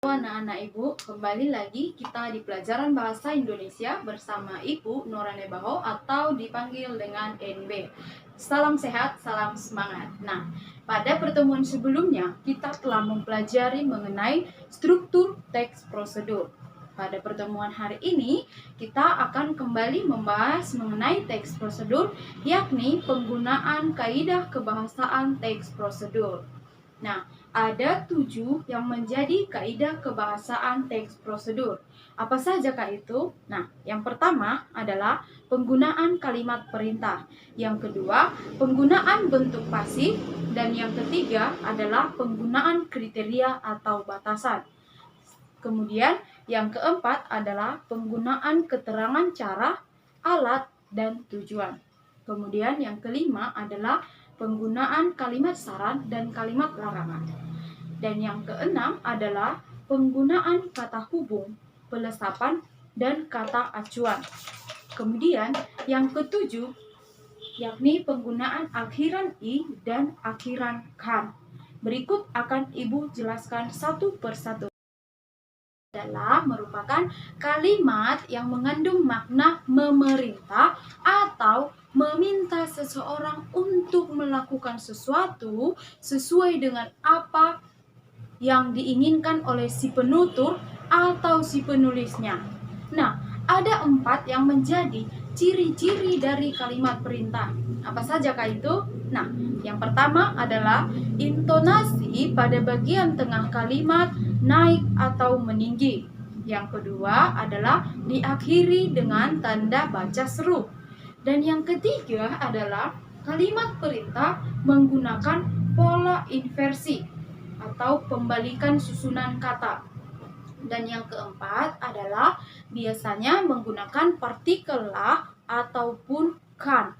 Anak-anak Ibu, kembali lagi kita di pelajaran Bahasa Indonesia bersama Ibu Norane Baho atau dipanggil dengan NB. Salam sehat, salam semangat. Nah, pada pertemuan sebelumnya kita telah mempelajari mengenai struktur teks prosedur. Pada pertemuan hari ini kita akan kembali membahas mengenai teks prosedur, yakni penggunaan kaidah kebahasaan teks prosedur. Nah, ada 7 yang menjadi kaidah kebahasaan teks prosedur. Apa saja kah itu? Nah, yang pertama adalah penggunaan kalimat perintah. Yang kedua, penggunaan bentuk pasif. Dan yang ketiga adalah penggunaan kriteria atau batasan. Kemudian, yang keempat adalah penggunaan keterangan cara, alat, dan tujuan. Kemudian, yang kelima adalah penggunaan kalimat saran dan kalimat larangan. Dan yang keenam adalah penggunaan kata hubung, pelesapan, dan kata acuan. Kemudian yang ketujuh yakni penggunaan akhiran i dan akhiran kan. Berikut akan Ibu jelaskan satu persatu. Adalah merupakan kalimat yang mengandung makna memerintah atau meminta seseorang untuk melakukan sesuatu sesuai dengan apa yang diinginkan oleh si penutur atau si penulisnya. Nah, ada 4 yang menjadi ciri-ciri dari kalimat perintah. Apa saja kah itu? Nah, yang pertama adalah intonasi pada bagian tengah kalimat naik atau meninggi. Yang kedua adalah diakhiri dengan tanda baca seru. Dan yang ketiga adalah kalimat perintah menggunakan pola inversi atau pembalikan susunan kata. Dan yang keempat adalah biasanya menggunakan partikel lah ataupun kan.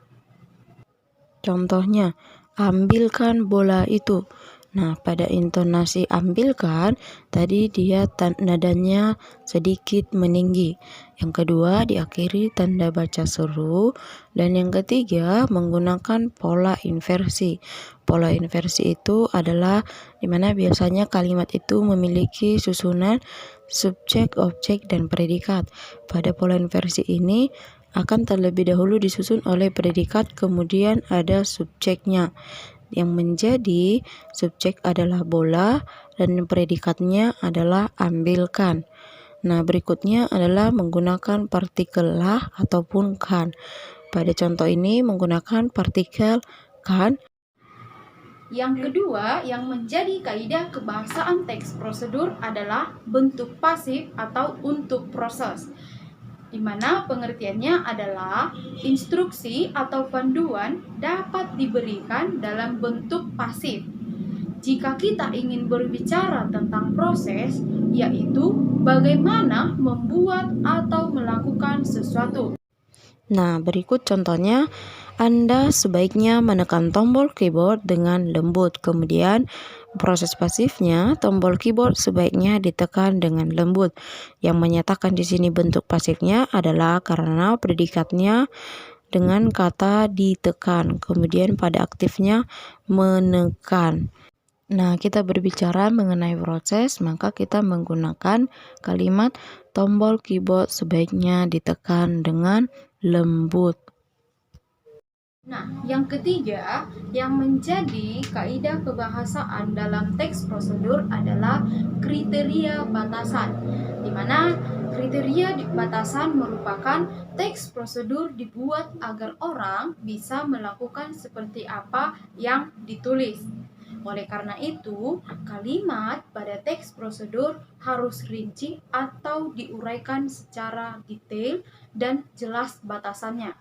Contohnya, ambilkan bola itu. Nah, pada intonasi ambilkan, tadi dia nadanya sedikit meninggi. Yang kedua, diakhiri tanda baca seru. Dan yang ketiga, menggunakan pola inversi. Pola inversi itu adalah dimana biasanya kalimat itu memiliki susunan subjek, objek, dan predikat. Pada pola inversi ini, akan terlebih dahulu disusun oleh predikat, kemudian ada subjeknya. Yang menjadi subjek adalah bola dan predikatnya adalah ambilkan. Nah, berikutnya adalah menggunakan partikel lah ataupun kan. Pada contoh ini menggunakan partikel kan. Yang kedua, yang menjadi kaidah kebahasaan teks prosedur adalah bentuk pasif atau untuk proses, di mana pengertiannya adalah instruksi atau panduan dapat diberikan dalam bentuk pasif. Jika kita ingin berbicara tentang proses, yaitu bagaimana membuat atau melakukan sesuatu. Nah, berikut contohnya. Anda sebaiknya menekan tombol keyboard dengan lembut. Kemudian proses pasifnya, tombol keyboard sebaiknya ditekan dengan lembut. Yang menyatakan di sini bentuk pasifnya adalah karena predikatnya dengan kata ditekan. Kemudian pada aktifnya menekan. Nah, kita berbicara mengenai proses, maka kita menggunakan kalimat tombol keyboard sebaiknya ditekan dengan lembut. Nah, yang ketiga yang menjadi kaidah kebahasaan dalam teks prosedur adalah kriteria batasan, di mana kriteria batasan merupakan teks prosedur dibuat agar orang bisa melakukan seperti apa yang ditulis. Oleh karena itu, kalimat pada teks prosedur harus rinci atau diuraikan secara detail dan jelas batasannya.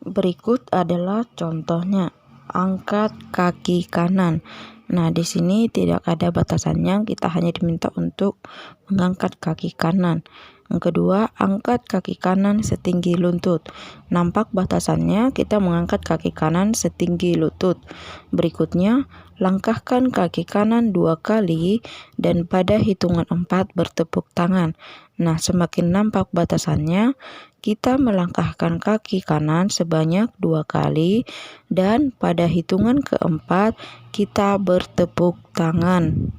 Berikut adalah contohnya. Angkat kaki kanan. Nah, di sini tidak ada batasannya, kita hanya diminta untuk mengangkat kaki kanan. Yang kedua, angkat kaki kanan setinggi lutut. Nampak batasannya, kita mengangkat kaki kanan setinggi lutut. Berikutnya, langkahkan kaki kanan 2 kali dan pada hitungan 4 bertepuk tangan. Nah, semakin nampak batasannya, kita melangkahkan kaki kanan sebanyak 2 kali dan pada hitungan keempat kita bertepuk tangan.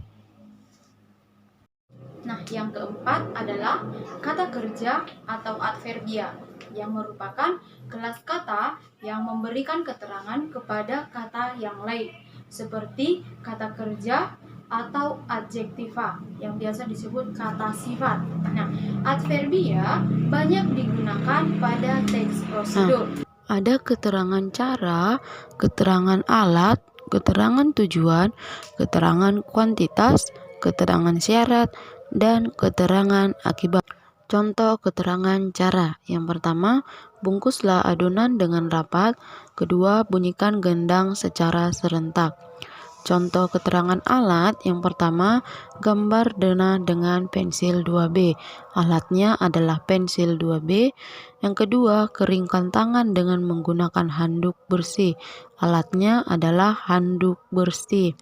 Nah, yang keempat adalah kata kerja atau adverbia, yang merupakan kelas kata yang memberikan keterangan kepada kata yang lain, seperti kata kerja atau adjektiva yang biasa disebut kata sifat. Nah, adverbia banyak digunakan pada teks prosedur. Ada keterangan cara, keterangan alat, keterangan tujuan, keterangan kuantitas, keterangan syarat, dan keterangan akibat. Contoh keterangan cara. Yang pertama, bungkuslah adonan dengan rapat. Kedua, bunyikan gendang secara serentak. Contoh keterangan alat. Yang pertama, gambar dena dengan pensil 2B. Alatnya adalah pensil 2B. Yang kedua, keringkan tangan dengan menggunakan handuk bersih. Alatnya adalah handuk bersih.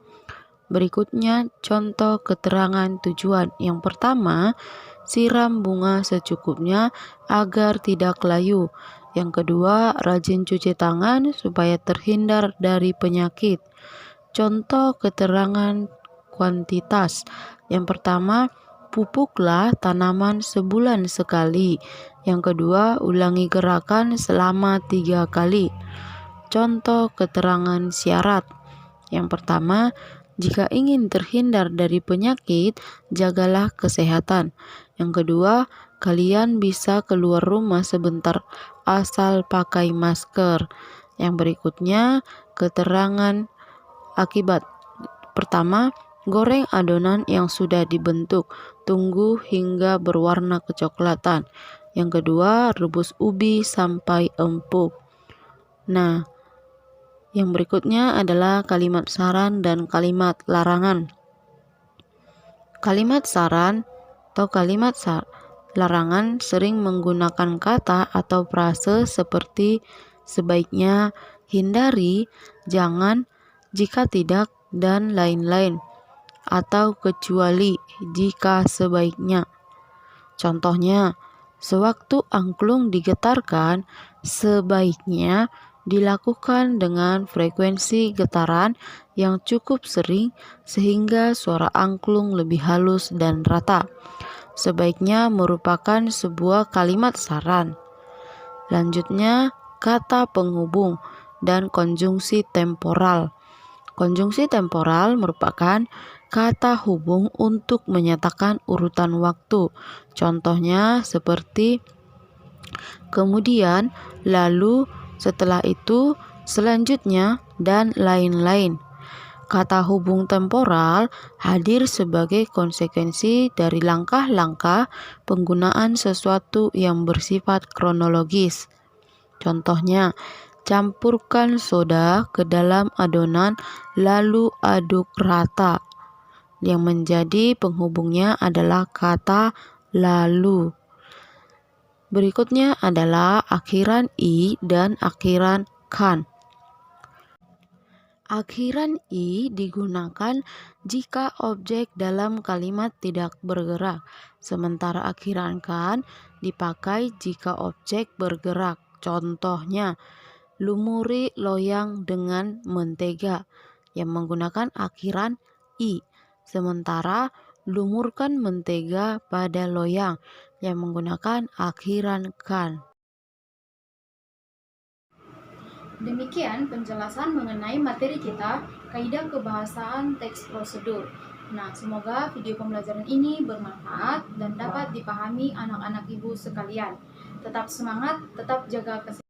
Berikutnya, contoh keterangan tujuan. Yang pertama, siram bunga secukupnya agar tidak layu. Yang kedua, rajin cuci tangan supaya terhindar dari penyakit. Contoh keterangan kuantitas. Yang pertama, pupuklah tanaman sebulan sekali. Yang kedua, ulangi gerakan selama 3 kali. Contoh keterangan syarat. Yang pertama, jika ingin terhindar dari penyakit, jagalah kesehatan. Yang kedua, kalian bisa keluar rumah sebentar asal pakai masker. Yang berikutnya, keterangan akibat. Pertama, goreng adonan yang sudah dibentuk. Tunggu hingga berwarna kecoklatan. Yang kedua, rebus ubi sampai empuk. Nah, yang berikutnya adalah kalimat saran dan kalimat larangan. Kalimat saran atau kalimat larangan sering menggunakan kata atau frase seperti sebaiknya, hindari, jangan, jika tidak, dan lain-lain, atau kecuali jika sebaiknya. Contohnya, sewaktu angklung digetarkan, sebaiknya dilakukan dengan frekuensi getaran yang cukup sering sehingga suara angklung lebih halus dan rata. Sebaiknya merupakan sebuah kalimat saran. Lanjutnya, kata penghubung dan konjungsi temporal. Konjungsi temporal merupakan kata hubung untuk menyatakan urutan waktu. Contohnya seperti kemudian, lalu, setelah itu, selanjutnya, dan lain-lain. Kata hubung temporal hadir sebagai konsekuensi dari langkah-langkah penggunaan sesuatu yang bersifat kronologis. Contohnya, campurkan soda ke dalam adonan lalu aduk rata. Yang menjadi penghubungnya adalah kata lalu. Berikutnya adalah akhiran i dan akhiran kan. Akhiran i digunakan jika objek dalam kalimat tidak bergerak, sementara akhiran kan dipakai jika objek bergerak. Contohnya, lumuri loyang dengan mentega yang menggunakan akhiran i, sementara lumurkan mentega pada loyang yang menggunakan akhiran kan. Demikian penjelasan mengenai materi kita, kaidah kebahasaan teks prosedur. Nah, semoga video pembelajaran ini bermanfaat dan dapat dipahami anak-anak ibu sekalian. Tetap semangat, tetap jaga kesehatan.